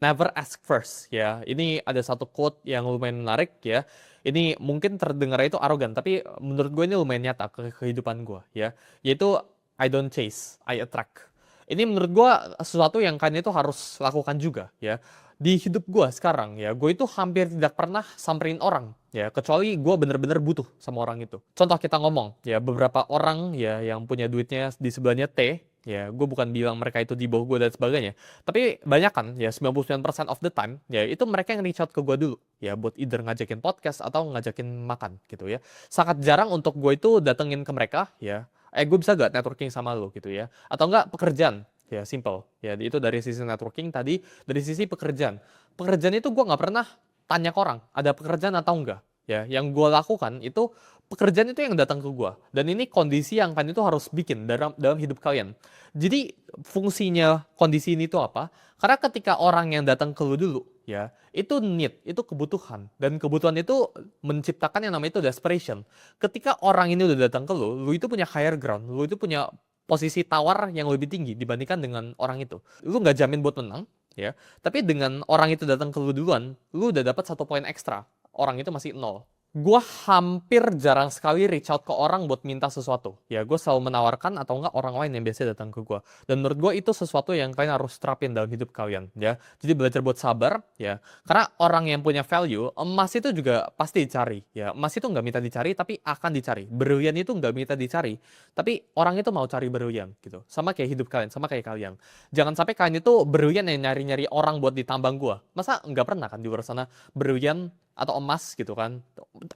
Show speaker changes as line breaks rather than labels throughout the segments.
Never ask first ya. Ini ada satu quote yang lumayan menarik ya. Ini mungkin terdengar itu arogan, tapi menurut gue ini lumayan nyata ke kehidupan gue ya. Yaitu I don't chase, I attract. Ini menurut gue sesuatu yang kalian itu harus lakukan juga ya. Di hidup gue sekarang ya, gue itu hampir tidak pernah samperin orang ya, kecuali gue bener-bener butuh sama orang itu. Contoh kita ngomong ya, beberapa orang ya yang punya duitnya di sebelahnya T, ya gue bukan bilang mereka itu di bawah gue dan sebagainya. Tapi banyak kan, ya 99% of the time, ya itu mereka yang reach out ke gue dulu. Ya buat either ngajakin podcast atau ngajakin makan gitu ya. Sangat jarang untuk gue itu datengin ke mereka ya. Gue bisa gak networking sama lo gitu ya. Atau enggak pekerjaan. Ya simple. Ya itu dari sisi networking tadi. Dari sisi pekerjaan. Pekerjaan itu gue gak pernah tanya ke orang. Ada pekerjaan atau enggak. Ya, yang gue lakukan itu pekerjaan itu yang datang ke gue. Dan ini kondisi yang kan itu harus bikin dalam hidup kalian. Jadi fungsinya kondisi ini tuh apa? Karena ketika orang yang datang ke lu dulu, ya, itu need, itu kebutuhan. Dan kebutuhan itu menciptakan yang namanya itu desperation. Ketika orang ini udah datang ke lu itu punya higher ground, lu itu punya posisi tawar yang lebih tinggi dibandingkan dengan orang itu. Lu nggak jamin buat menang, ya. Tapi dengan orang itu datang ke lu duluan, lu udah dapat 1 poin ekstra. Orang itu masih nol. Gue hampir jarang sekali reach out ke orang buat minta sesuatu. Ya, gue selalu menawarkan atau enggak orang lain yang biasa datang ke gue. Dan menurut gue itu sesuatu yang kalian harus terapin dalam hidup kalian. Ya, jadi belajar buat sabar. Ya, karena orang yang punya value, emas itu juga pasti dicari. Ya, emas itu nggak minta dicari, tapi akan dicari. Berlian itu nggak minta dicari, tapi orang itu mau cari berlian gitu. Sama kayak hidup kalian, sama kayak kalian. Jangan sampai kalian itu berlian yang nyari-nyari orang buat ditambang gue. Masa nggak pernah kan di luar sana berlian atau emas gitu kan,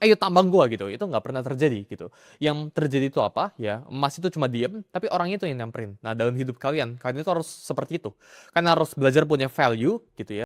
ayo tambang gua gitu, itu nggak pernah terjadi gitu. Yang terjadi itu apa ya, emas itu cuma diem tapi orang itu yang nyamperin. Nah dalam hidup kalian itu harus seperti itu, kan harus belajar punya value gitu ya.